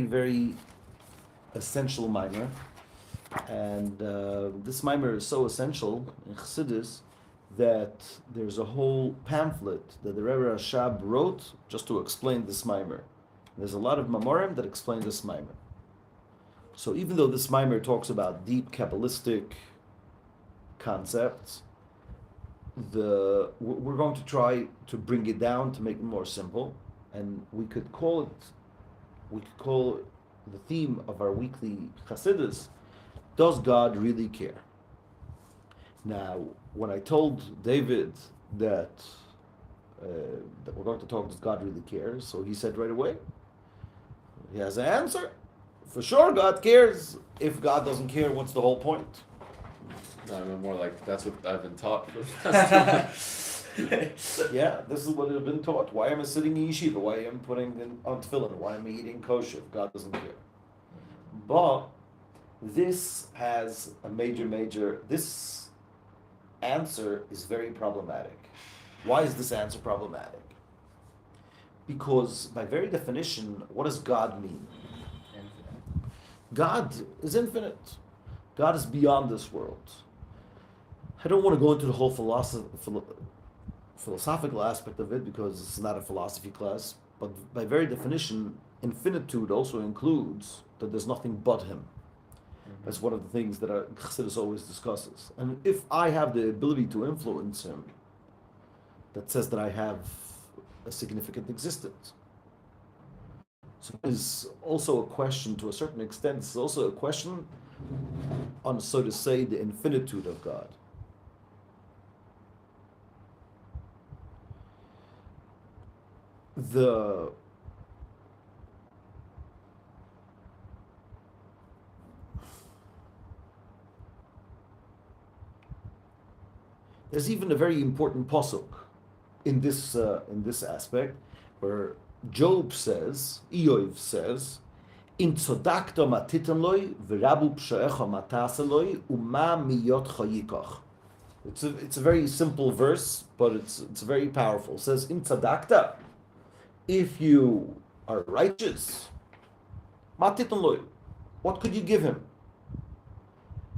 very essential mimer, and this mimer is so essential in Chassidus that there's a whole pamphlet that the Rebbe Rashab wrote just to explain this mimer. There's a lot of mamorim that explain this mimer. So even though this mimer talks about deep Kabbalistic concepts, we're going to try to bring it down to make it more simple, and we could call the theme of our weekly Chassidus, does God really care? Now, when I told David that we're going to talk, does God really care? So he said right away, he has an answer. For sure, God cares. If God doesn't care, what's the whole point? No, I'm more like, that's what I've been taught. Yeah, this is what I've been taught. Why am I sitting in yeshiva? Why am I putting on tefillin? Why am I eating kosher? God doesn't care. But this has a major, this answer is very problematic. Why is this answer problematic? Because by very definition, what does God mean? Infinite. God is infinite. God is beyond this world. I don't want to go into the whole philosophical aspect of it because it's not a philosophy class, but by very definition, infinitude also includes that there's nothing but Him. That's one of the things that Chassidus always discusses. And if I have the ability to influence Him, that says that I have a significant existence. So it is also a question, to a certain extent, it's also a question on, so to say, the infinitude of God. There's even a very important pasuk in this aspect, where Job says, Eov says, "In tzodakta matitan loy, v'rabu pshaecha matasaloi, uma miyot chayikach." It's a very simple verse, but it's very powerful. It says, "In tzodakta, if you are righteous, matitan loy, what could you give him?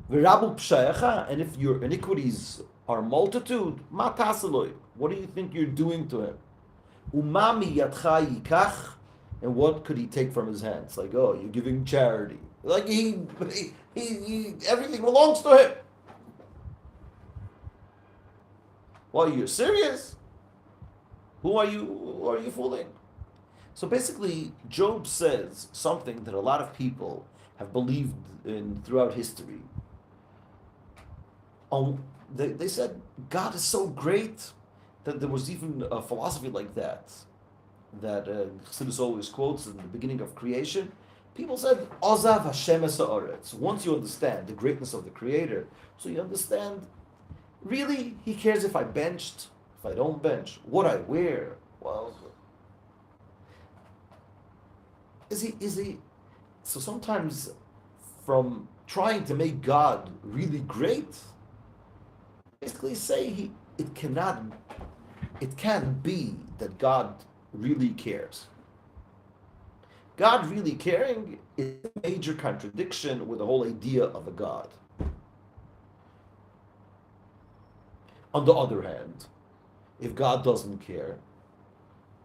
V'rabu pshaecha, and if your iniquities are multitude, matasaloi, what do you think you're doing to him? Umami yatcha yikach, and what could he take from his hands? Like, oh, you're giving charity. Like he everything belongs to him. Well, you're serious? Who are you fooling? So basically, Job says something that a lot of people have believed in throughout history. They said God is so great that there was even a philosophy like that Chassidus always quotes in the beginning of creation. People said, Ozav Hashem es haaretz. Once you understand the greatness of the Creator, so you understand, really, He cares if I benched, if I don't bench, what I wear. Well, is he? So sometimes, from trying to make God really great, basically say it can't be that God really cares. God really caring is a major contradiction with the whole idea of a God. On the other hand, if God doesn't care,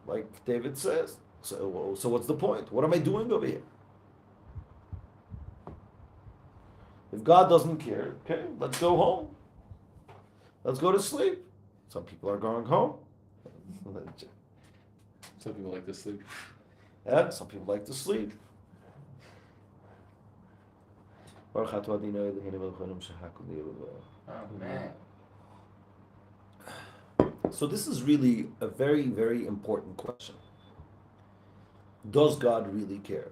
like David says, so what's the point? What am I doing over here? If God doesn't care, okay, let's go home. Let's go to sleep. Some people are going home. Some people like to sleep. Yeah, some people like to sleep. Oh, man. So this is really a very, very important question. Does God really care?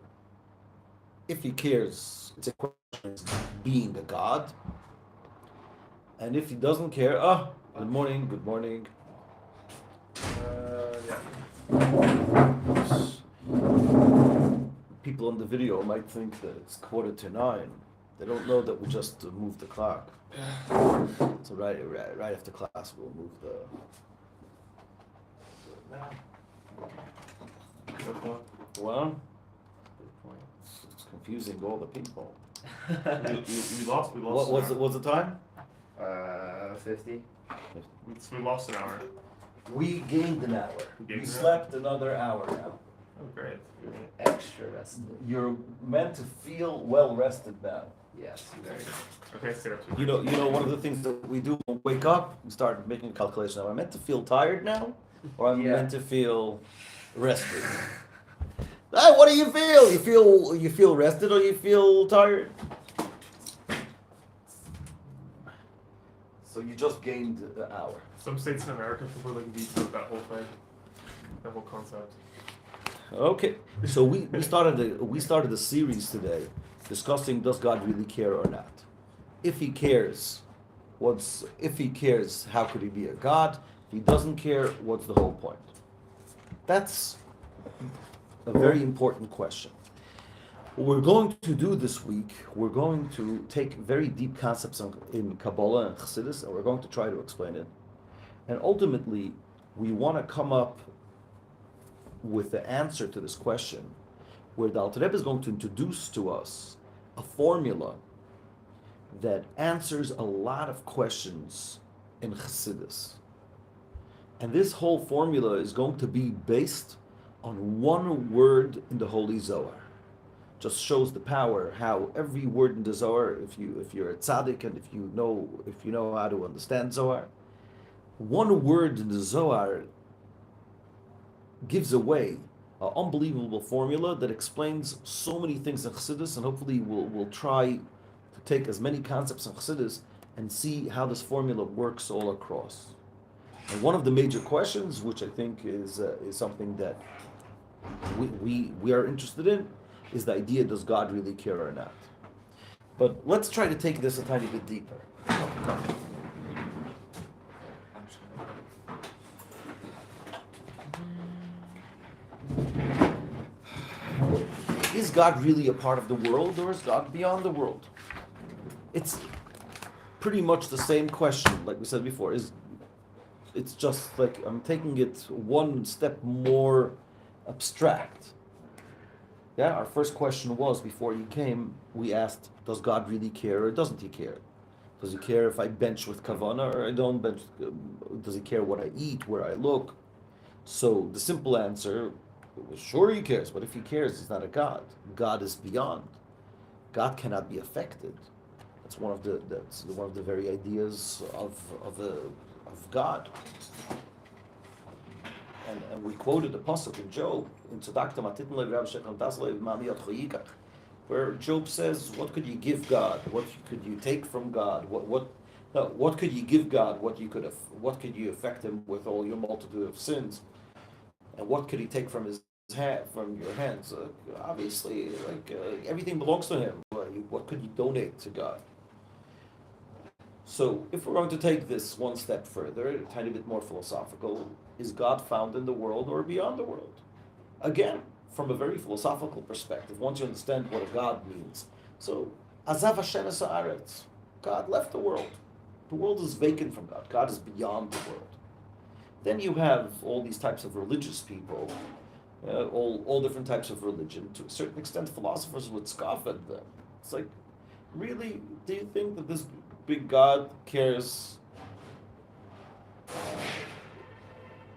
If He cares, it's a question of being a God. And if He doesn't care, good morning. People on the video might think that it's 8:45. They don't know that we just moved the clock. So right after class, we'll move the. Well, It's confusing all the people. we lost. What's the time? 50. We lost an hour. We gained an hour. We slept another hour now. Oh, great. Extra rested. You're meant to feel well rested now. Yes, very good. Okay, stay up. You know, one of the things that we do when we wake up, we start making a calculation. Am I meant to feel tired now, or am I meant to feel rested? What do you feel? You feel rested, or you feel tired? So you just gained an hour. Some states in America people like veto that whole thing, that whole concept. Okay, so we started a series today discussing, does God really care or not? If he cares, how could he be a God? If he doesn't care, what's the whole point? That's a very important question. What we're going to do this week, we're going to take very deep concepts in Kabbalah and Chassidus, and we're going to try to explain it. And ultimately, we want to come up with the answer to this question, where the Alter Rebbe is going to introduce to us a formula that answers a lot of questions in Chassidus. And this whole formula is going to be based on one word in the Holy Zohar. Just shows the power how every word in the Zohar, if you're a tzaddik and if you know how to understand Zohar, one word in the Zohar gives away an unbelievable formula that explains so many things in Chassidus, and hopefully we'll try to take as many concepts in Chassidus and see how this formula works all across. And one of the major questions, which I think is something that we are interested in, is the idea, does God really care or not? But let's try to take this a tiny bit deeper. Is God really a part of the world, or is God beyond the world? It's pretty much the same question, like we said before. It's just like I'm taking it one step more abstract. Yeah, our first question was, before you came, we asked, does God really care or doesn't he care? Does he care if I bench with kavanah or I don't bench? Does he care what I eat, where I look? So the simple answer was, sure he cares, but if he cares, he's not a God. God is beyond. God cannot be affected. That's one of the very ideas of God. And we quoted the pasuk in Job, in where Job says, what could you give God? What could you take from God? What could you give God? What could you affect him with all your multitude of sins? And what could he take from his hand, from your hands? Obviously, everything belongs to him. What could you donate to God? So, if we're going to take this one step further, a tiny bit more philosophical, is God found in the world or beyond the world? Again, from a very philosophical perspective, once you understand what a God means. So, Azav Hashem es haaretz. God left the world. The world is vacant from God. God is beyond the world. Then you have all these types of religious people, all different types of religion. To a certain extent, philosophers would scoff at them. It's like, really, do you think that this big God cares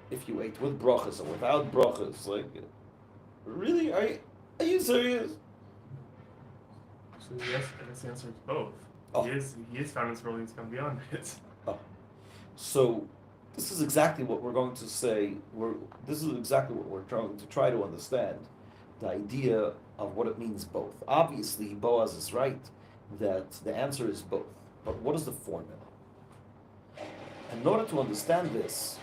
if you ate with brachas or without brachas? Like, really? Are you serious? So yes, I guess the answer is both. Oh. He is found in this world, he's gone beyond it. Oh. So this is exactly what we're going to say. This is exactly what we're trying to try to understand. The idea of what it means both. Obviously, Boaz is right that the answer is both. But what is the formula? And in order to understand this,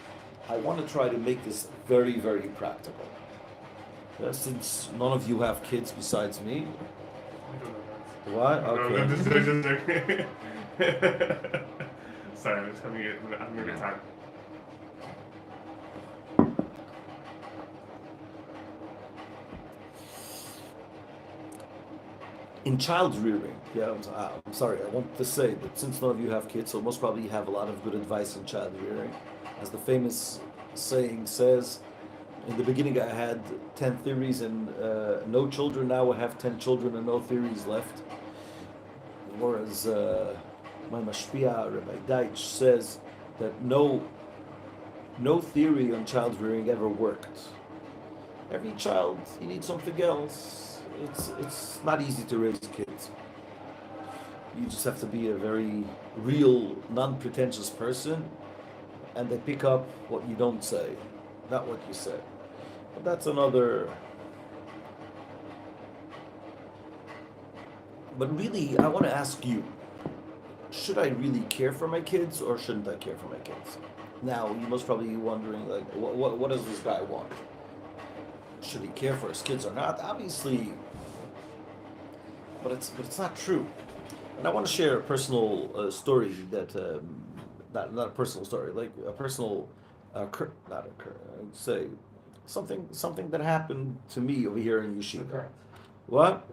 I want to try to make this very, very practical. Since none of you have kids besides me. What? Okay. Sorry, I'm just having a good time. In child rearing, I'm sorry, I want to say that since none of you have kids, so most probably you have a lot of good advice in child rearing. As the famous saying says, In the beginning, I had 10 theories and no children. Now I have 10 children and no theories left. Whereas my mashpia, Rabbi Deitch, says that no theory on child rearing ever worked. Every child, you need something else. It's not easy to raise kids. You just have to be a very real, non-pretentious person, and they pick up what you don't say, not what you say. But that's another. But really, I want to ask you, should I really care for my kids or shouldn't I care for my kids? Now, you must probably be wondering, like, what does this guy want? Should he care for his kids or not? Obviously, but it's not true. And I want to share a personal story that, not a personal story, like a personal, I'd say, something that happened to me over here in Yeshiva. Occurrence. What?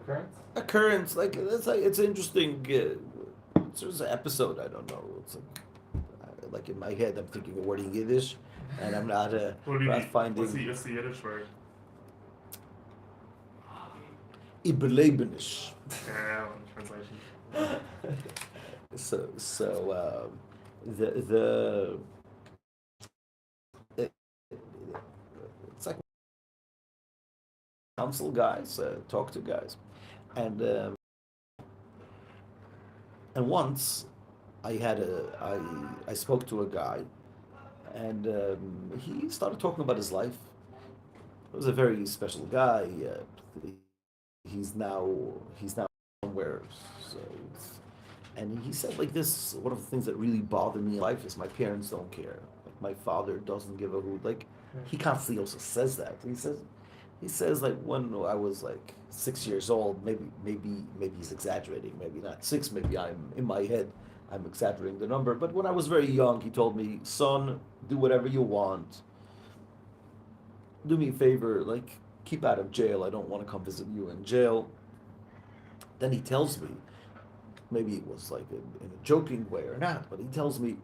Occurrence? Occurrence, it's interesting. There's an episode, I don't know. It's like in my head, I'm thinking a word in Yiddish, and I'm not What do you not mean? finding. What's the Yiddish word? Überlebenisch. Yeah, translation. So it's like counsel guys, talk to guys, and once I spoke to a guy, and he started talking about his life. He was a very special guy. He's now somewhere. So and he said like this, one of the things that really bothered me in life is my parents don't care. Like my father doesn't give a hoot. Like he constantly also says that. He says like when I was like 6 years old, maybe he's exaggerating, maybe not 6, maybe I'm in my head, I'm exaggerating the number. But when I was very young, he told me, son, do whatever you want. Do me a favor, like keep out of jail. I don't want to come visit you in jail. Then he tells me, maybe it was like in a joking way or not, but he tells me,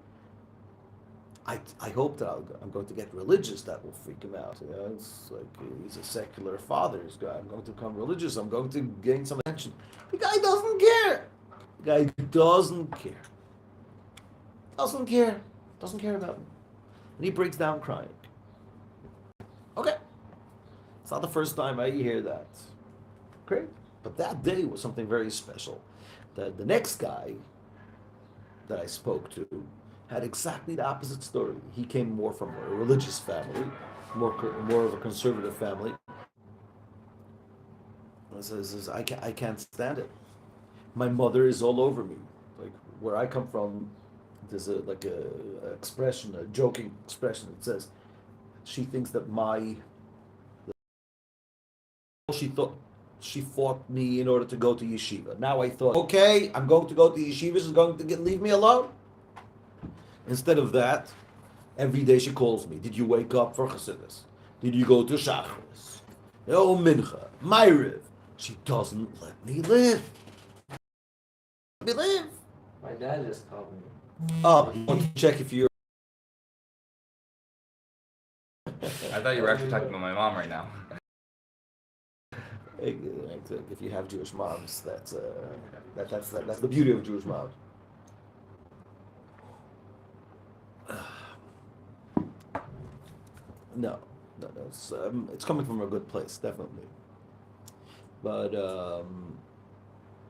I hope that I'm going to get religious. That will freak him out. You know, it's like he's a secular father's guy. I'm going to become religious. I'm going to gain some attention. The guy doesn't care. The guy doesn't care. Doesn't care. Doesn't care about me. And he breaks down crying. Okay. It's not the first time I hear that. Great. But that day was something very special. The next guy that I spoke to had exactly the opposite story. He came more from a religious family, more of a conservative family. And says I can't stand it. My mother is all over me. Like where I come from, there's a expression, a joking expression. It says she thinks that she fought me in order to go to yeshiva. Now I thought, okay, I'm going to go to yeshiva. She's going to leave me alone. Instead of that, every day she calls me. Did you wake up for Chassidus? Did you go to Shacharis? Oh, Mincha, Ma'ariv. She doesn't let me live. Let me live. My dad just called me. Oh, you want to check if you're... I thought you were actually talking about my mom right now. If you have Jewish moms, that's the beauty of Jewish moms. No, it's coming from a good place, definitely. But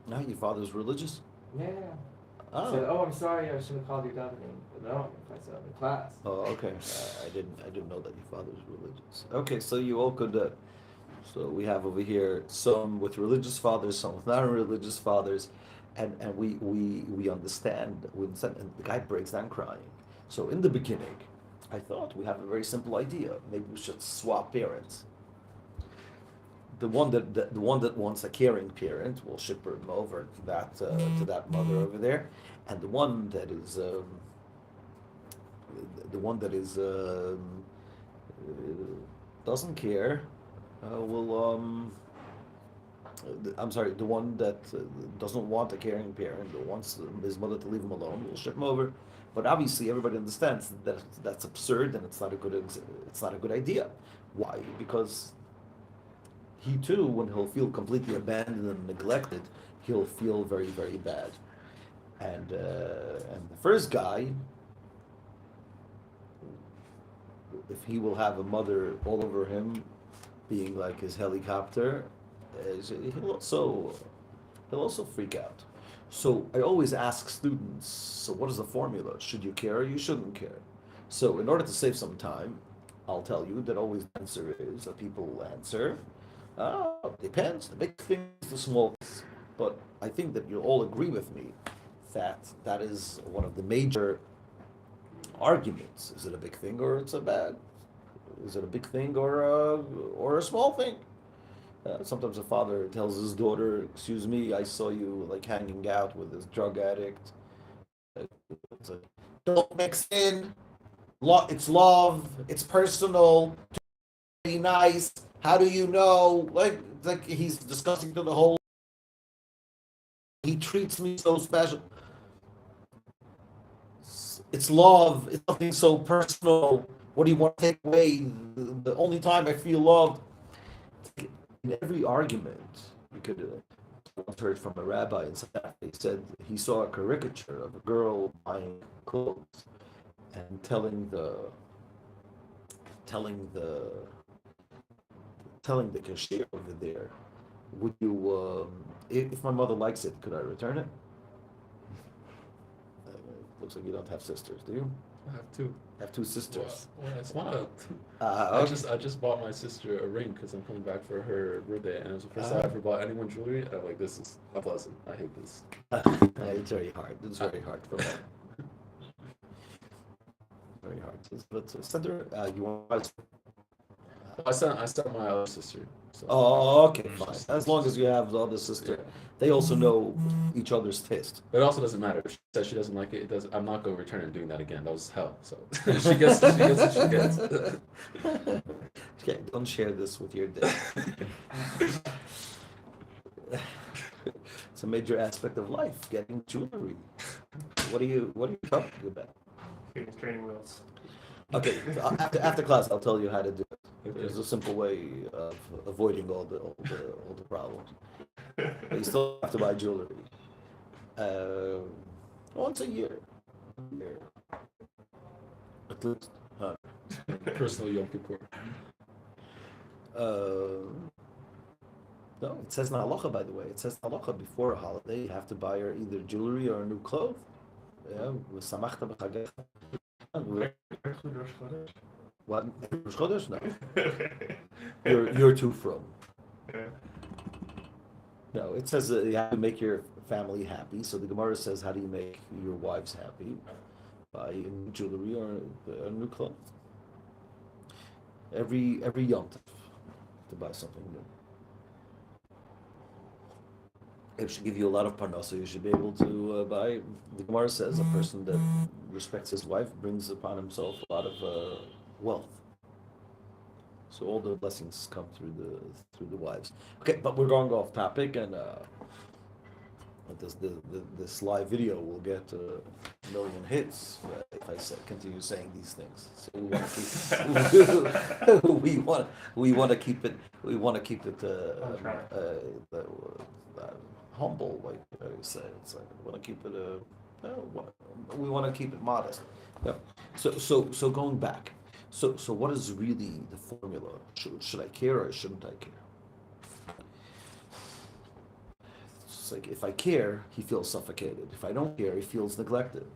now your father's religious? Yeah. Oh. Said, I'm sorry, I should have called you davening. But no, I said I'm in class. Oh, okay. I didn't know that your father's religious. Okay, so you all could. So we have over here some with religious fathers, some with non-religious fathers, and we understand. We understand, and the guy breaks down crying. So in the beginning, I thought we have a very simple idea. Maybe we should swap parents. The one that wants a caring parent will ship him over to that mother over there, and the one that is doesn't care will I'm sorry, the one that doesn't want a caring parent or wants his mother to leave him alone will ship him over. But obviously, everybody understands that that's absurd and it's not a good idea. Why? Because he too, when he'll feel completely abandoned and neglected, he'll feel very, very bad. And the first guy, if he will have a mother all over him, being like his helicopter, he'll also freak out. So I always ask students, so what is the formula? Should you care or you shouldn't care? So in order to save some time, I'll tell you that always the answer is that people will answer, depends. The big thing is the small things. But I think that you'll all agree with me that that is one of the major arguments. Is it a big thing or it's a bad? Is it a big thing or a small thing? Sometimes a father tells his daughter, "Excuse me, I saw you like hanging out with this drug addict." It's like, don't mix in. It's love. It's personal. Be nice. How do you know? Like he's discussing to the whole. He treats me so special. It's love. It's something so personal. What do you want to take away? The only time I feel loved. In every argument, you could once heard from a rabbi in South Africa. He said he saw a caricature of a girl buying clothes and telling the cashier over there, would you if my mother likes it, could I return it? Looks like you don't have sisters, do you? I have two. Have two sisters. Well, it's wild. Okay. I just bought my sister a ring because I'm coming back for her birthday, and it was the first time I ever bought anyone jewelry. I'm like, this is a blessing. I hate this. It's very hard. It's very hard for me. Very hard. But Sender, you want? I sent my other sister. So. Oh, okay, fine. As long as you have the other sister, Yeah. they also know each other's taste. But it also doesn't matter. If she says she doesn't like it, I'm not going to return it and doing that again. That was hell. So she gets what she gets. Okay, don't share this with your dad. It's a major aspect of life, getting jewelry. What are you talking about? Training wheels. Okay, so after class, I'll tell you how to do it. There's a simple way of avoiding all the problems. But you still have to buy jewelry. Once a year. At least. Personal Yom Kippur. No, it says in halacha, by the way. It says in halacha before a holiday, you have to buy her either jewelry or a new clothes. Yeah, v'samachta b'chagecha. What? Rosh Chodesh? No. You're too from. No, it says you have to make your family happy. So the Gemara says, how do you make your wives happy? Buy new jewelry or a new clothes. Every Yom Tov to buy something new. It should give you a lot of parnasa. You should be able to buy. The Gemara says a person that respects his wife brings upon himself a lot of wealth. So all the blessings come through the wives. Okay, but we're going off topic, and this live video will get a million hits if I continue saying these things. So we want to keep it humble, like I say. It's like we want to keep it we want to keep it modest. Yeah. So going back. So what is really the formula? Should I care or shouldn't I care? It's like if I care, he feels suffocated. If I don't care, he feels neglected.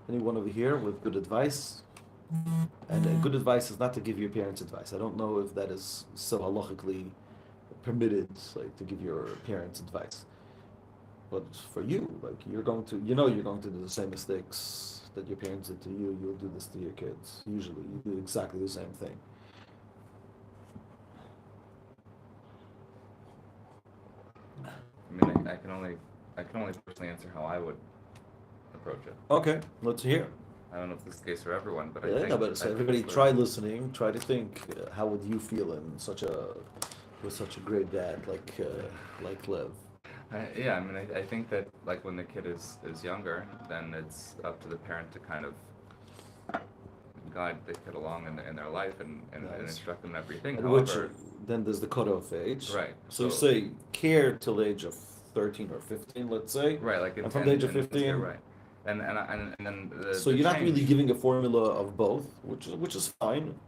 Anyone over here with good advice? And good advice is not to give your parents advice. I don't know if that is so halachically permitted, like to give your parents advice. But for you, like you're going to do the same mistakes that your parents did to you. You'll do this to your kids. Usually, you do exactly the same thing. I mean, I can only personally answer how I would approach it. Okay, let's hear. I don't know if this is the case for everyone, but I Yeah, think. but so everybody try listening. Try to think. How would you feel with such a great dad like Lev? Yeah, I mean, I think that like when the kid is younger, then it's up to the parent to kind of guide the kid along in their life and Nice. instruct them in everything. At which, However, then there's the cutoff age. right. So you say care till the age of 13 or 15, let's say. right, like And from the age of 15, right, and then so the you're not really change- giving a formula of both, which is fine.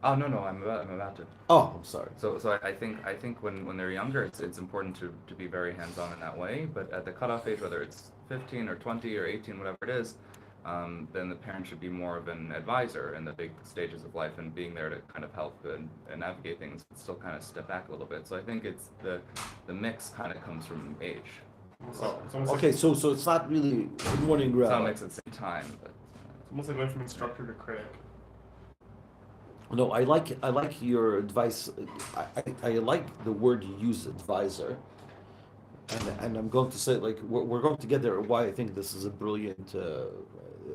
Oh no, I'm about to. Oh, I'm sorry. So I think when they're younger, it's important to be very hands-on in that way. But at the cutoff age, whether it's 15 or 20 or 18, whatever it is, then the parent should be more of an advisor in the big stages of life and being there to kind of help and navigate things, but still kind of step back a little bit. So I think it's the mix kind of comes from age. It's Oh, almost okay, like, so it's not really good morning, It's not a Rabbi. mix at the same time, but it's almost like going from instructor to critic. No, I like your advice. I like the word you use, advisor. And I'm going to say, like, we're going to get there. Why I think this is a brilliant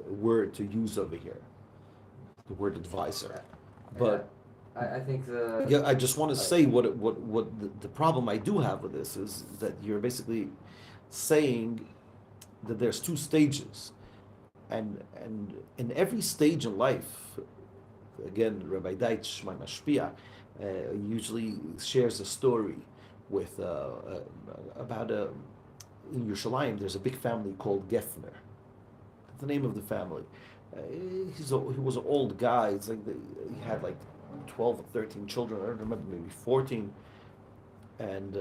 word to use over here, the word advisor. But I think the yeah, I just want to say what the problem I do have with this is that you're basically saying that there's two stages, and in every stage in life, again, Rabbi Deitch, my mashpia, usually shares a story with about in Yerushalayim. There's a big family called Gefner. That's the name of the family. He was an old guy. It's like he had like 12 or 13 children. I don't remember, maybe 14. And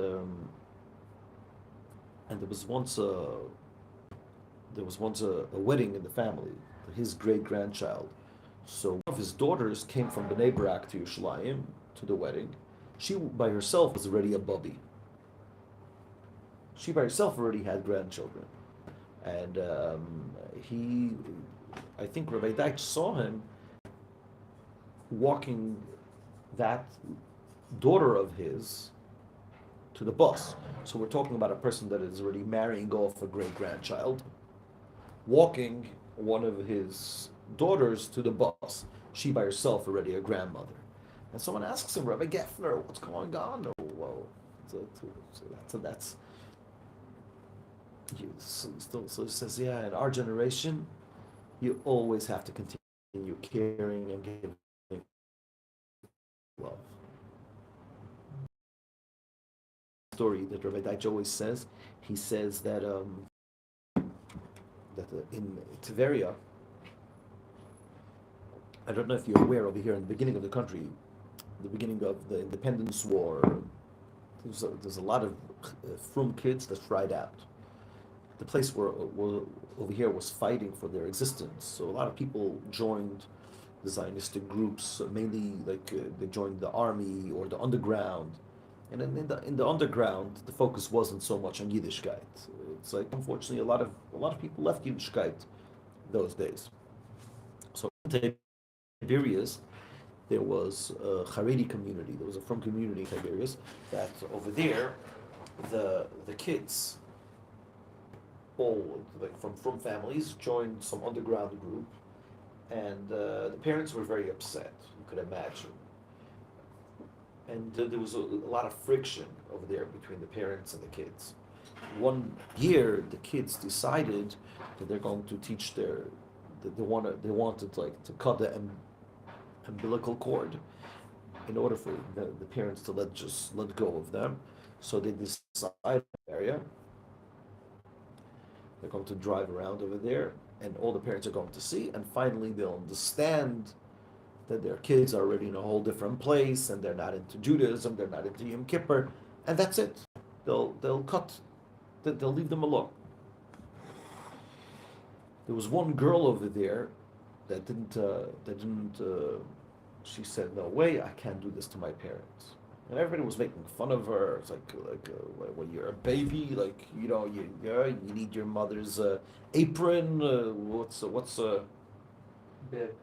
there was once a wedding in the family. His great grandchild. So one of his daughters came from Bnei Brak to Yerushalayim to the wedding. She by herself was already a bubby. She by herself already had grandchildren, and I think Rabbi Deitch saw him walking that daughter of his to the bus. So we're talking about a person that is already marrying off a great grandchild, walking one of his daughters to the bus. She by herself already a grandmother. And someone asks him, Rabbi Gefner, what's going on? Oh, well, that's so he says, yeah, in our generation, you always have to continue caring and giving love. Story that Rabbi Deitch always says. He says that in Tveria, I don't know if you're aware, over here in the beginning of the country, the beginning of the Independence War, there's a lot of frum kids that tried out. The place where over here was fighting for their existence. So a lot of people joined the Zionistic groups, mainly like they joined the army or the underground. And in the underground, the focus wasn't so much on Yiddishkeit. It's like, unfortunately, a lot of people left Yiddishkeit those days. So in Tiberias, there was a Haredi community. There was a frum community in Tiberias that over there, the kids, all like from families, joined some underground group, and the parents were very upset. You could imagine. And there was a lot of friction over there between the parents and the kids. One year, the kids decided that they're going to teach they wanted like to cut the umbilical cord in order for the parents to let go of them. So they decided area. They're going to drive around over there, and all the parents are going to see, and finally they'll understand that their kids are already in a whole different place, and they're not into Judaism, they're not into Yom Kippur, and that's it. They'll leave them alone. There was one girl over there that didn't. She said, "No way, I can't do this to my parents." And everybody was making fun of her. It's like when you're a baby, like you need your mother's apron. What's bib.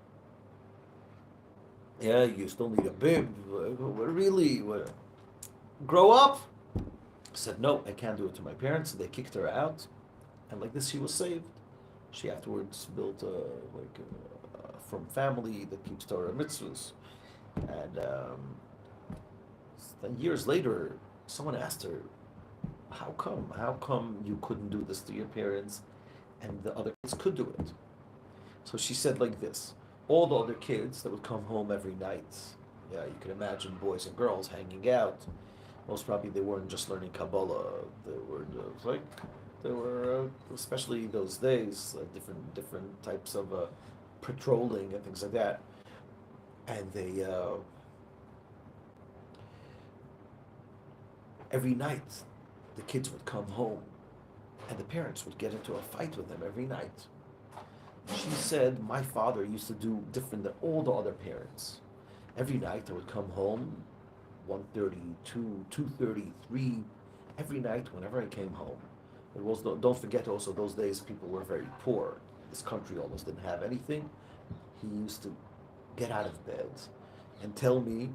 Yeah, you still need a bib. Really? Grow up. I said, no, I can't do it to my parents. They kicked her out, and like this, she was saved. She afterwards built from family that keeps Torah mitzvahs, and then years later, someone asked her, "How come? How come you couldn't do this to your parents, and the other kids could do it?" So she said like this. all the other kids that would come home every night. Yeah, you can imagine boys and girls hanging out. Most probably they weren't just learning Kabbalah. They were especially those days, different types of patrolling and things like that. And they every night the kids would come home, and the parents would get into a fight with them every night. She said, my father used to do different than all the other parents. Every night I would come home, 1:30, 2:30, 3, every night whenever I came home. It was, don't forget also, those days people were very poor. This country almost didn't have anything. He used to get out of bed and tell me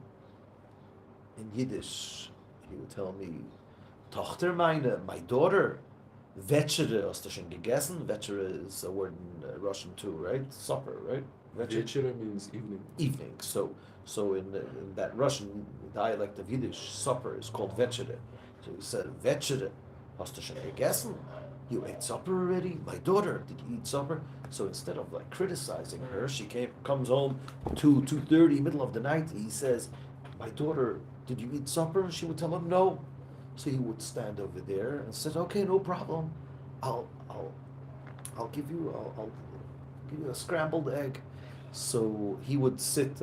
in Yiddish, he would tell me, Tochter meine, my daughter, Večere, hast du schon gegessen? Večere is a word in Russian too, right? Supper, right? Večere means evening. Evening. So in that Russian dialect of Yiddish, supper is called Večere. So he said, Večere, hast du schon gegessen? You ate supper already? My daughter, did you eat supper? So instead of like criticizing her, she comes home 2:30, middle of the night. He says, my daughter, did you eat supper? She would tell him no. So he would stand over there and said, okay, no problem. I'll give you a scrambled egg. So he would sit.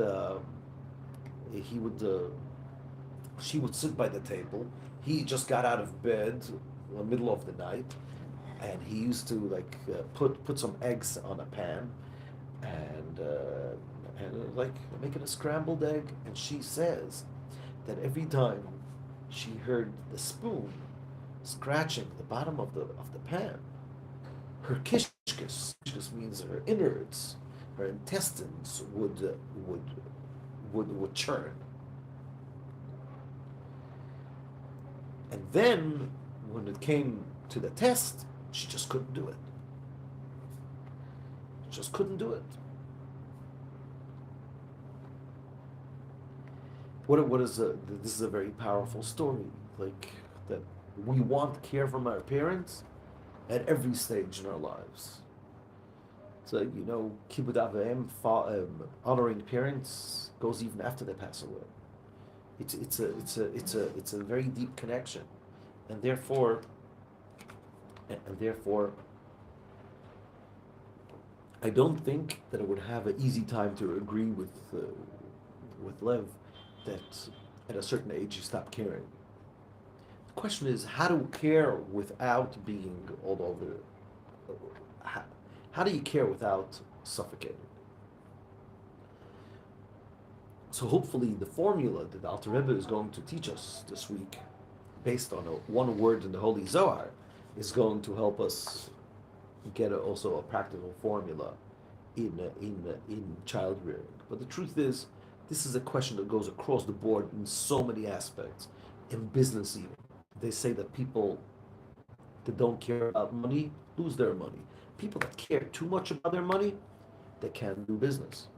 She would sit by the table. He just got out of bed in the middle of the night, and he used to like put some eggs on a pan, and like making a scrambled egg. And she says that every time she heard the spoon scratching the bottom of the pan, her kishkis means her innards, her intestines would churn. And then when it came to the test, she just couldn't do it. Just couldn't do it. This is a very powerful story, like that we want care from our parents at every stage in our lives. So kibbud av v'em, honoring parents goes even after they pass away. It's a very deep connection, and therefore, I don't think that I would have an easy time to agree with Lev that at a certain age you stop caring. The question is how to care without being all over. How do you care without suffocating? So hopefully the formula that the Alter Rebbe is going to teach us this week, based on one word in the Holy Zohar, is going to help us get also a practical formula in child rearing. But the truth is, this is a question that goes across the board in so many aspects. In business even, they say that people that don't care about money lose their money. People that care too much about their money, they can't do business.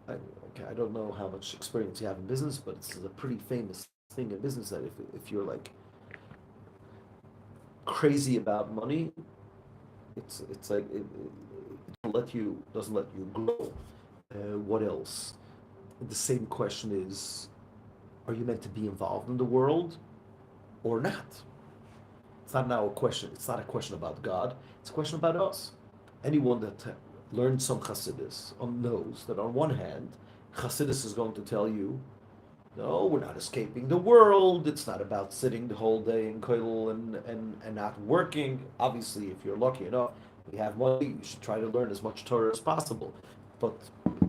I don't know how much experience you have in business, but it's a pretty famous thing in business that if you're like crazy about money, it's like it doesn't let you grow. What else? The same question is, are you meant to be involved in the world or not? It's not now a question. It's not a question about God. It's a question about us. Anyone that learned some Chassidus knows that on one hand, Chassidus is going to tell you, no, we're not escaping the world. It's not about sitting the whole day in kollel and not working. Obviously, if you're lucky enough, you have money, you should try to learn as much Torah as possible. But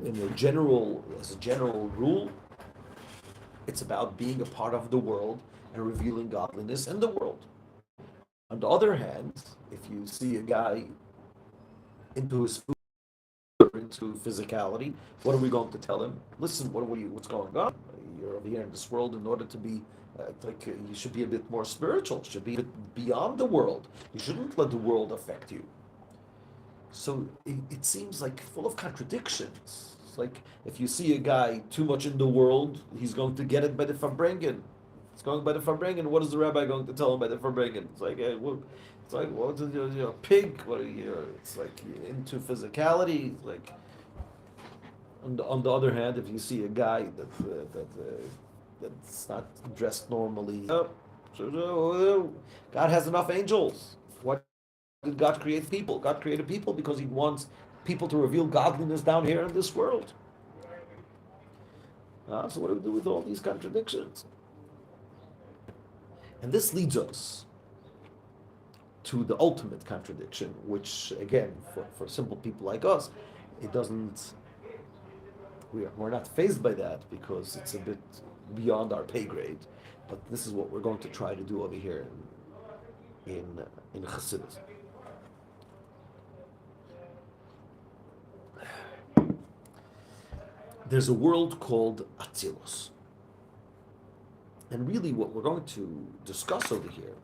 as a general rule, it's about being a part of the world and revealing godliness in the world. On the other hand, if you see a guy into his food, into physicality, what are we going to tell him? Listen, what's going on? You're over here in this world in order to be you should be a bit more spiritual. You should be a bit beyond the world. You shouldn't let the world affect you. So it seems like full of contradictions. It's like if you see a guy too much in the world, he's going to get it by the Farbrengen. It's going by the Farbrengen. What is the rabbi going to tell him by the Farbrengen? It's like It's like, what is you're a pig? What are you? It's like you're into physicality. Like, on the other hand, if you see a guy that's not dressed normally, God has enough angels. Why did God create people? God created people because He wants people to reveal godliness down here in this world. So what do we do with all these contradictions? And this leads us to the ultimate contradiction, which again, for simple people like us, it doesn't. We're not fazed by that because it's a bit beyond our pay grade. But this is what we're going to try to do over here in Chassidus. There's a world called Atzilus. And really what we're going to discuss over here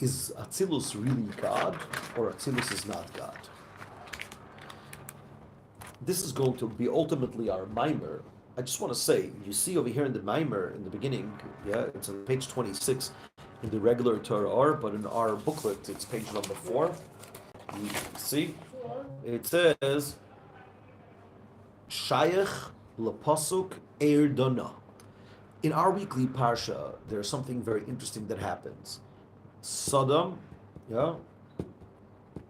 is Atzilus really God or Atzilus is not God? This is going to be ultimately our mimer. I just want to say, you see over here in the mimer in the beginning, yeah, it's on page 26 in the regular Torah Ohr, but in our booklet it's page number 4. You see, it says Shayach Lapasuk Erdona. In our weekly parsha, there's something very interesting that happens. Sodom, yeah,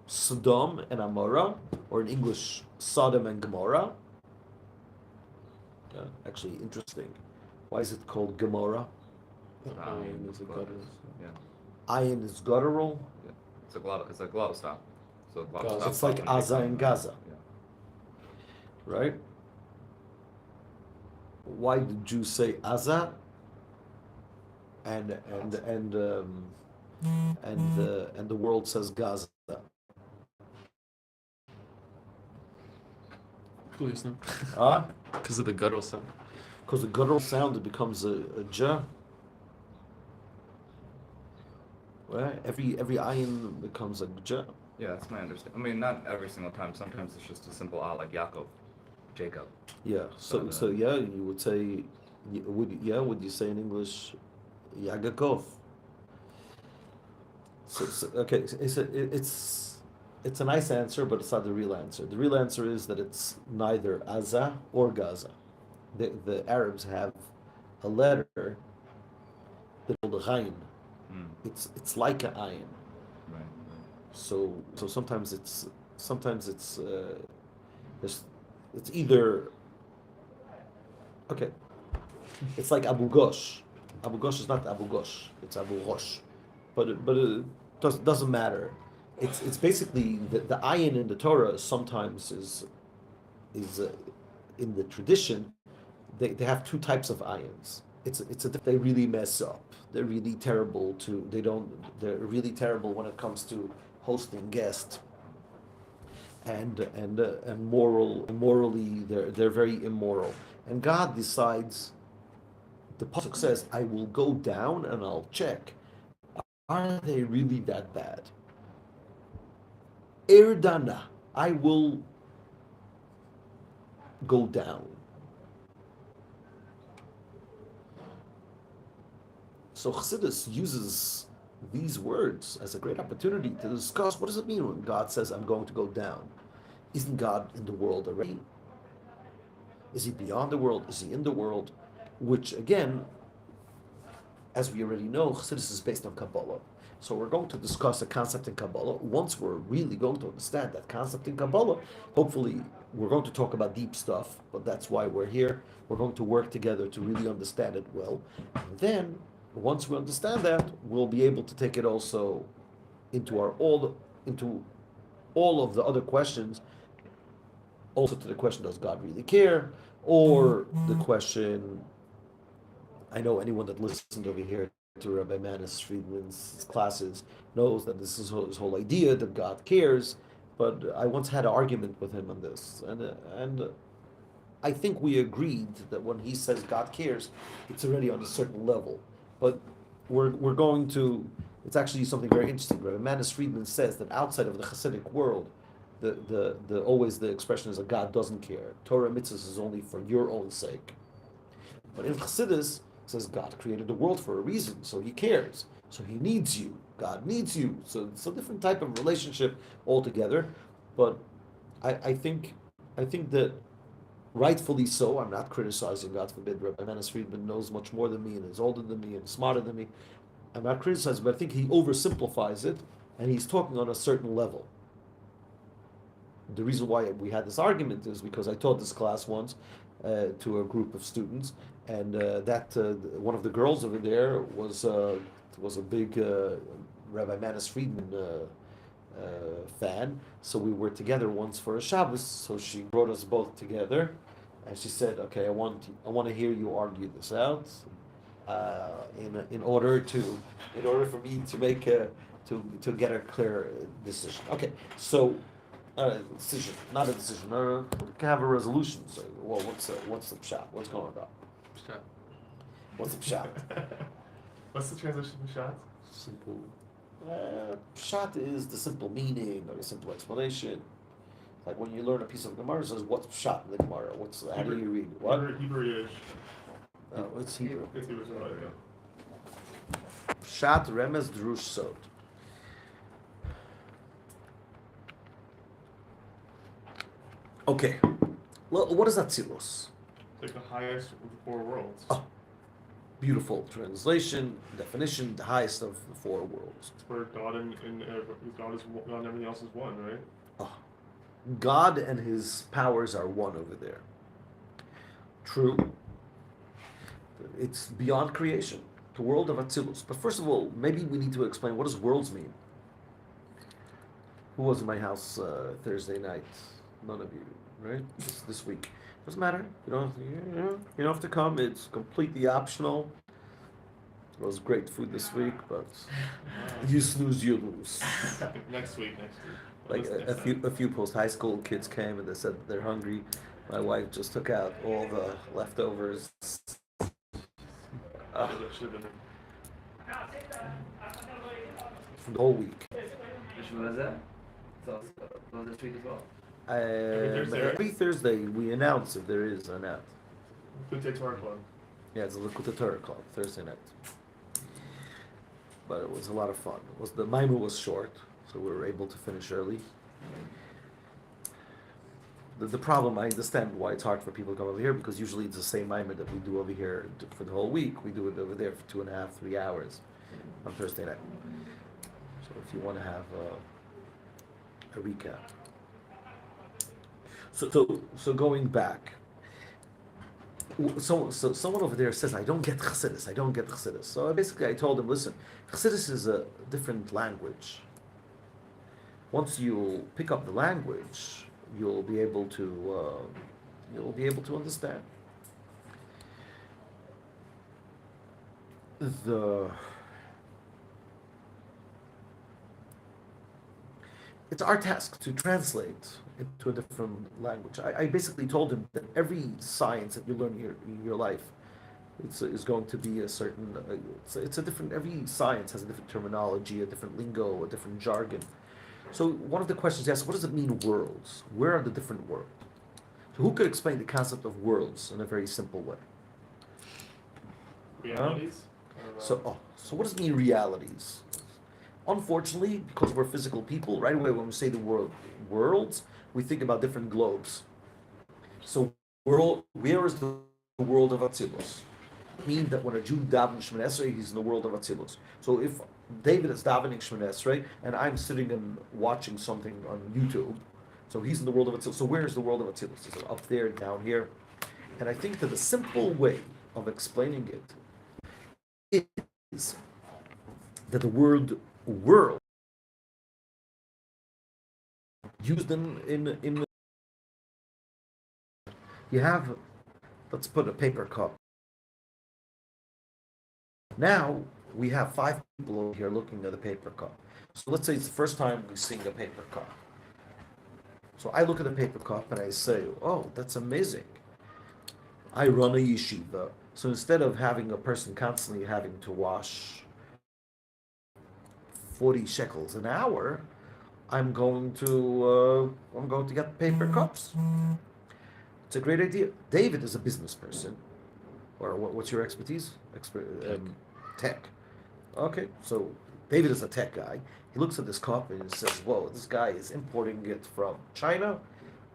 Sodom and Amorah, or in English, Sodom and Gomorrah. Yeah, actually interesting. Why is it called Gomorrah? Iron is a guttural. Yeah. Ayin is guttural. Yeah. It's a glottal stop. So glottal Gaza. stop It's like often Aza become, and Gaza, Yeah. right? Why did Jews say Aza? And the world says Gaza. Please, no. Ah, Because of the guttural sound. because the guttural sound it becomes a J. Right? Every ayin becomes a J. Yeah, that's my understanding. I mean, not every single time. Sometimes it's just a simple ah, like Yaakov, Jacob. Yeah. So But, so yeah, you would say would you say in English Yagakov? So okay, it's a nice answer, but it's not the real answer. The real answer is that it's neither Aza or Gaza. The Arabs have a letter that's called a Ghain. Mm. It's like an ayin. Right. So sometimes it's it's either okay. It's like Abu Ghosh. Abu Ghosh is not Abu Ghosh. It's Abu Ghosh, but it doesn't matter. It's basically the ayin in the Torah sometimes is in the tradition. They have two types of ayins. They really mess up. They're really terrible they're really terrible when it comes to hosting guests. And morally they're very immoral. And God decides, the pasuk says, I will go down and I'll check. Are they really that bad? Erdana, I will go down. So Chassidus uses these words as a great opportunity to discuss what does it mean when God says, I'm going to go down? Isn't God in the world already? Is He beyond the world? Is He in the world? Which again, as we already know, Chassidus is based on Kabbalah. So we're going to discuss a concept in Kabbalah. Once we're really going to understand that concept in Kabbalah, hopefully we're going to talk about deep stuff, but that's why we're here. We're going to work together to really understand it well. And then, once we understand that, we'll be able to take it also into all of the other questions, also to the question, does God really care? Or the question, I know anyone that listened over here to Rabbi Manis Friedman's classes knows that this is his whole idea that God cares, but I once had an argument with him on this, and I think we agreed that when he says God cares, it's already on a certain level. But we're going to, it's actually something very interesting. Rabbi Manis Friedman says that outside of the Hasidic world, the always the expression is that God doesn't care. Torah mitzvahs is only for your own sake. But in Chassidus, it says God created the world for a reason, so He cares. So He needs you. God needs you. So it's a different type of relationship altogether. But I think that rightfully so. I'm not criticizing, God forbid. Rabbi Manis Friedman knows much more than me and is older than me and smarter than me. I'm not criticizing, but I think he oversimplifies it, and he's talking on a certain level. The reason why we had this argument is because I taught this class once to a group of students, and one of the girls over there was a big Rabbi Manis Friedman fan. So we were together once for a Shabbos. So she brought us both together, and she said, "Okay, I want to hear you argue this out, in order for me to make to get a clear decision." Okay, so. Decision, not a decision. We can have a resolution. So, well, what's the pshat? What's going on? Pshat. What's the pshat? What's the translation of shot? Simple. Pshat is the simple meaning or the simple explanation. Like when you learn a piece of Gemara, it says, "What's pshat in the Gemara? How do you read it? What? Hebrew-ish. It's Hebrew. It's Hebrew, yeah. Pshat, remez, drush, sod. Okay, well, what is Atzilus? It's like the highest of the four worlds. Oh, beautiful translation, definition, the highest of the four worlds. It's where God and God is God and everything else is one, right? Oh, God and his powers are one over there. True. It's beyond creation, the world of Atzilus. But first of all, maybe we need to explain, what does worlds mean? Who was in my house Thursday night? None of you, right? This week. Doesn't matter. You don't have to come. It's completely optional. It was great food this week, but you snooze, you lose. Next week. Like a few post high school kids came and they said they're hungry. My wife just took out all the leftovers. Should have been From the whole week. Which one is that? So, this week as well. Every Thursday we announce if there is an app. Good Torah Club. Yeah, it's a Likutei Torah Club Thursday night. But it was a lot of fun. The Maimah was short, so we were able to finish early. The problem, I understand why it's hard for people to come over here, because usually it's the same Maimah that we do over here for the whole week. We do it over there for 2.5, 3 hours on Thursday night. So if you want to have a recap. So going back, so someone over there says, I don't get Chassidus. So basically I told him, listen, Chassidus is a different language. Once you pick up the language, you'll be able to understand. It's our task to translate into a different language. I basically told him that every science that you learn in your life, is going to be a certain. It's a different. Every science has a different terminology, a different lingo, a different jargon. So one of the questions he asked, what does it mean, worlds? Where are the different worlds? So who could explain the concept of worlds in a very simple way? Realities. So what does it mean, realities? Unfortunately, because we're physical people, right away when we say the word worlds, we think about different globes. So where is the world of Atzilus? It means that when a Jew davens Shemoneh Esrei, he's in the world of Atzilus. So if David is davening Shemoneh Esrei, and I'm sitting and watching something on YouTube, so he's in the world of Atzilus. So where is the world of Atzilus? Is it up there, down here? And I think that the simple way of explaining it is that the word world used in you have, let's put a paper cup. Now we have 5 people over here looking at the paper cup. So let's say it's the first time we sing a paper cup. So I look at the paper cup and I say, oh, that's amazing. I run a yeshiva. So instead of having a person constantly having to wash 40 shekels an hour, I'm going to get paper cups. It's a great idea. David is a business person, or what's your expertise? Tech. Okay, so David is a tech guy. He looks at this cup and he says, whoa, this guy is importing it from China.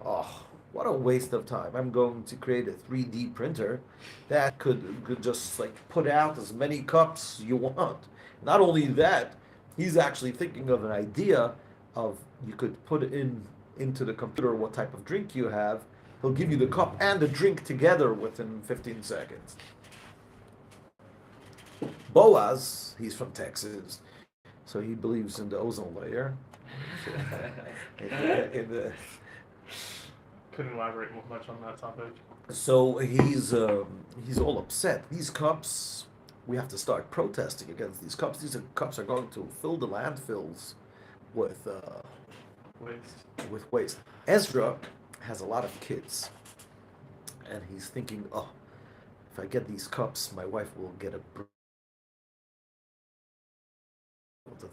Oh, what a waste of time. I'm going to create a 3D printer that could just like put out as many cups you want. Not only that, he's actually thinking of an idea of you could put into the computer what type of drink you have. He'll give you the cup and the drink together within 15 seconds. Boaz, he's from Texas, so he believes in the ozone layer. Couldn't elaborate much on that topic. So he's all upset. These cups, we have to start protesting against these cups. These cups are going to fill the landfills with waste. Ezra has a lot of kids, and he's thinking, oh, if I get these cups, my wife will get a to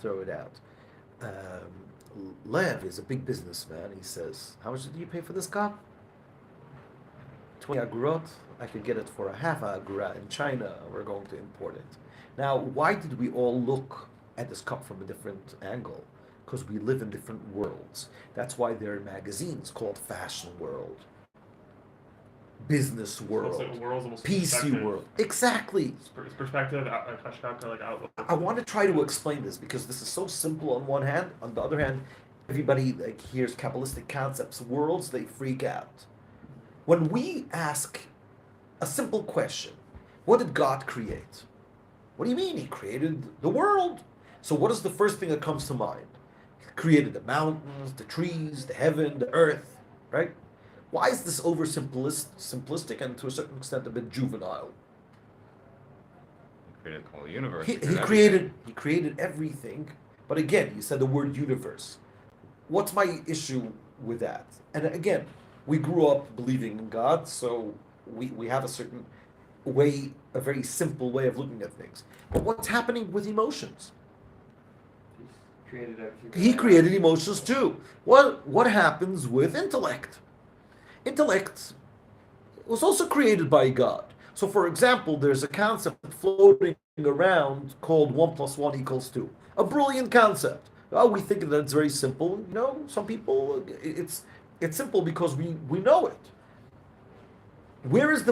throw it out. Lev is a big businessman. He says, how much do you pay for this cup? 20 agurot. I could get it for a half agura in China. We're going to import it. Now, why did we all look at this cup from a different angle? Because we live in different worlds. That's why there are magazines called Fashion World, Business World, PC World. Exactly. It's perspective, like outlook. I want to try to explain this because this is so simple on one hand. On the other hand, everybody like hears Kabbalistic concepts, worlds, they freak out. When we ask a simple question, what did God create? What do you mean? He created the world. So what is the first thing that comes to mind? He created the mountains, the trees, the heaven, the earth, right? Why is this simplistic and to a certain extent a bit juvenile? He created the whole universe. He created everything, but again, you said the word universe. What's my issue with that? And again, we grew up believing in God, so we have a certain way, a very simple way of looking at things. But what's happening with emotions? He created emotions too. What happens with intellect? Intellect was also created by God. So, for example, there's a concept floating around called 1 + 1 = 2. A brilliant concept. Oh, we think that it's very simple. You know, some people, it's simple because we know it. Where is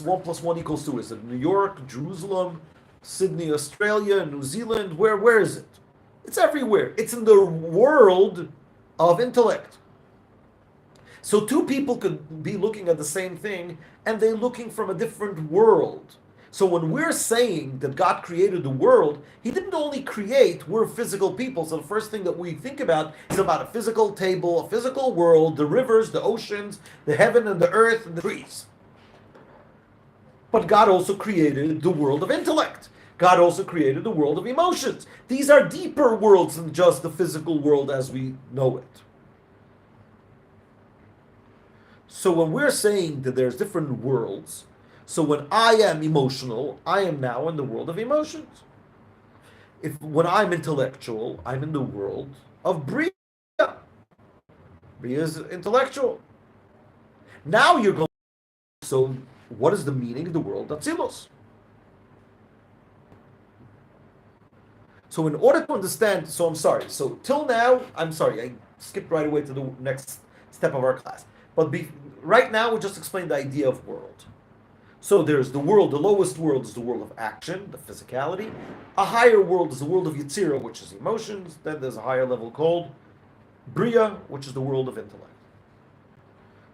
1 + 1 = 2? Is it New York, Jerusalem, Sydney, Australia, New Zealand? Where is it? It's everywhere. It's in the world of intellect. So two people could be looking at the same thing, and they're looking from a different world. So when we're saying that God created the world, He didn't only create, we're physical people, so the first thing that we think about is about a physical table, a physical world, the rivers, the oceans, the heaven and the earth and the trees. But God also created the world of intellect. God also created the world of emotions. These are deeper worlds than just the physical world as we know it. So when we're saying that there's different worlds, so when I am emotional, I am now in the world of emotions. When I'm intellectual, I'm in the world of Bria. Bria is intellectual. Now you're going. So what is the meaning of the world of Atzilus? So in order to understand, so I'm sorry. So till now, I'm sorry, I skipped right away to the next step of our class. But right now, we just explained the idea of world. So there's the world, the lowest world is the world of action, the physicality. A higher world is the world of Yetzirah, which is emotions. Then there's a higher level called Bria, which is the world of intellect.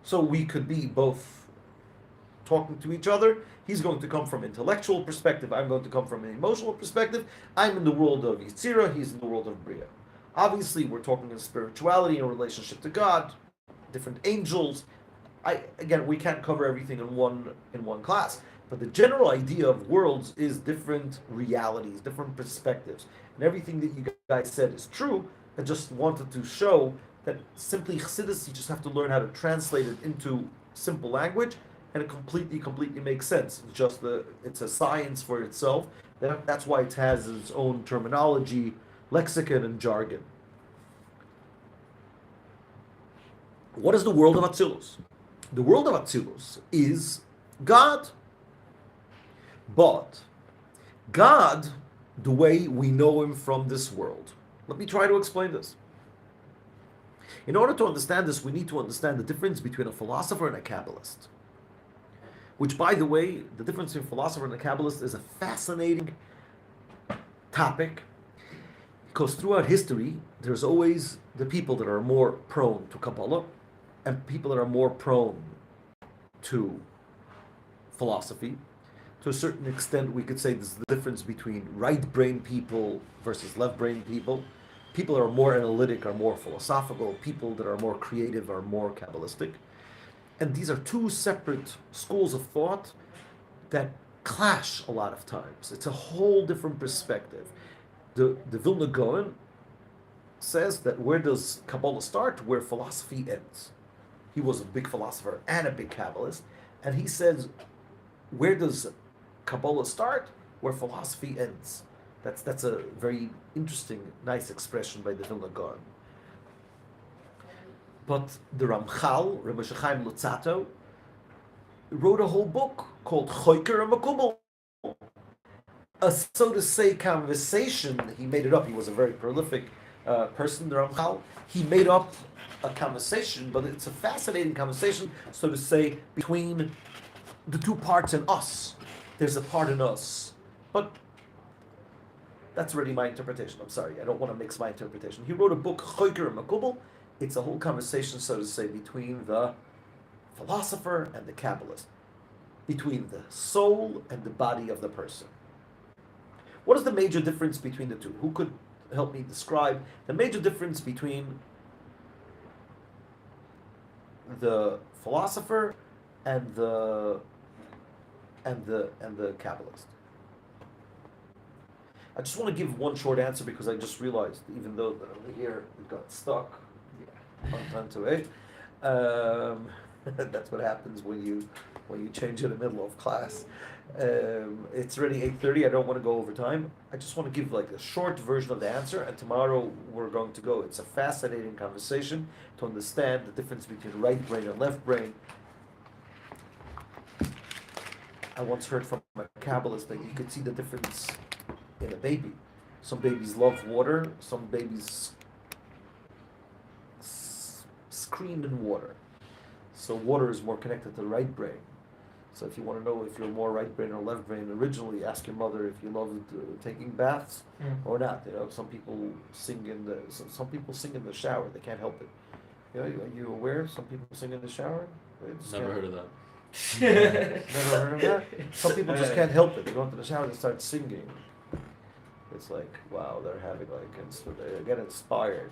So we could be both talking to each other. He's going to come from an intellectual perspective. I'm going to come from an emotional perspective. I'm in the world of Yetzirah. He's in the world of Bria. Obviously, we're talking in spirituality in relationship to God, different angels. Again, we can't cover everything in one class, but the general idea of worlds is different realities, different perspectives, and everything that you guys said is true. I just wanted to show that simply Chassidus, you just have to learn how to translate it into simple language, and it completely makes sense. It's a science for itself. That's why it has its own terminology, lexicon, and jargon. What is the world of Atzilus? The world of Atzilus is God. But God the way we know him from this world. Let me try to explain this. In order to understand this, we need to understand the difference between a philosopher and a Kabbalist. Which, by the way, the difference between a philosopher and a Kabbalist is a fascinating topic, because throughout history, there's always the people that are more prone to Kabbalah and people that are more prone to philosophy. To a certain extent, we could say there's the difference between right-brain people versus left-brain people. People that are more analytic are more philosophical. People that are more creative are more Kabbalistic. And these are two separate schools of thought that clash a lot of times. It's a whole different perspective. The Vilna Gaon says that where does Kabbalah start? Where philosophy ends. He was a big philosopher and a big Kabbalist. And he says, where does Kabbalah start? Where philosophy ends. That's a very interesting, nice expression by the Vilna Gaon. But the Ramchal, Rabbi Chaim Luzzatto, wrote a whole book called Choker and Makubal. A, so to say, conversation. He made it up. He was a very prolific person, the Ramchal. He made up a conversation, but it's a fascinating conversation, so to say, between the two parts in us. There's a part in us. But that's already my interpretation. I'm sorry, I don't want to mix my interpretation. He wrote a book, Choker and Makubal. It's a whole conversation, so to say, between the philosopher and the Kabbalist, between the soul and the body of the person. What is the major difference between the two? Who could help me describe the major difference between the philosopher and the Kabbalist? I just want to give one short answer because I just realized, even though that over here it got stuck. On time to 8. That's what happens when you change in the middle of class. It's already 8:30. I don't want to go over time. I just want to give like a short version of the answer, and tomorrow we're going to go. It's a fascinating conversation to understand the difference between right brain and left brain. I once heard from a Kabbalist that you could see the difference in a baby. Some babies love water. Some babies scream in water. So water is more connected to the right brain. So if you want to know if you're more right brain or left brain, originally ask your mother if you loved taking baths or not. You know, some people sing in the shower. They can't help it. You know, are you aware? Some people sing in the shower. Never heard of that. Never heard of that? Some people just can't help it. They go into the shower and start singing. It's like, wow, they're having they get inspired.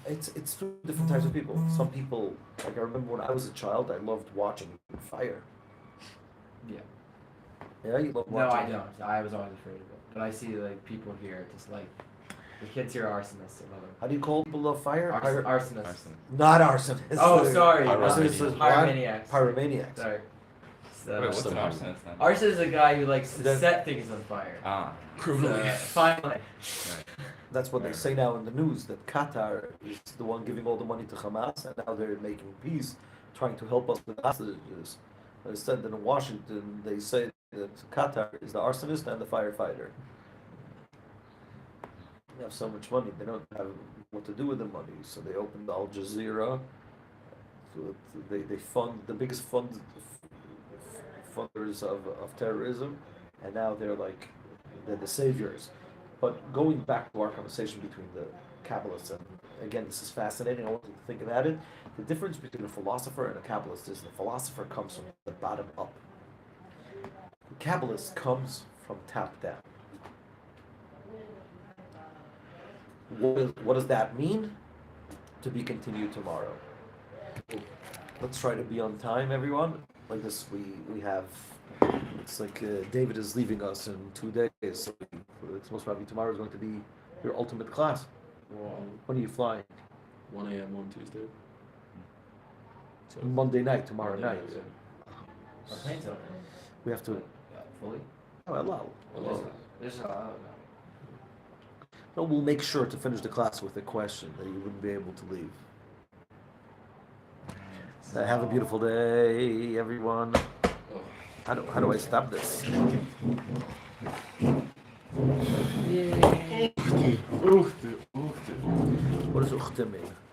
It's two different types of people. Some people, like I remember when I was a child, I loved watching fire. Yeah. Yeah, you love No, watching. I don't. I was always afraid of it. But I see like people here just like the kids here are arsonists. I love it. How do you call people love fire? Arsonists. Not arsonists. Oh, sorry. Pyromaniacs. Pyromaniacs. Pyromaniacs. Sorry. So, Wait, what's an Awesome. arsonist then? arsonist is a guy who likes to That- set things on fire. Criminally. Finally. Right. That's what they say now in the news, that Qatar is the one giving all the money to Hamas, and now they're making peace, trying to help us with hostages. They said that in Washington, they say that Qatar is the arsonist and the firefighter. They have so much money, they don't have what to do with the money, so they opened Al Jazeera. So they fund the biggest funders of terrorism, and now they're the saviors. But going back to our conversation between the Kabbalists, and again, this is fascinating, I want you to think about it. The difference between a philosopher and a Kabbalist is the philosopher comes from the bottom up. The Kabbalist comes from top down. What does that mean? To be continued tomorrow. Let's try to be on time, everyone. Like this, we have. It's like David is leaving us in 2 days, so it's most probably tomorrow is going to be your ultimate class. When are you flying? 1 a.m. on Tuesday. So Monday night, tomorrow Monday night. yeah. Our plane's open. We have to. Fully. Oh, hello. Hello. There's a No, we'll make sure to finish the class with a question that you wouldn't be able to leave. Have a beautiful day, everyone. How do I stop this? What does uchte mean?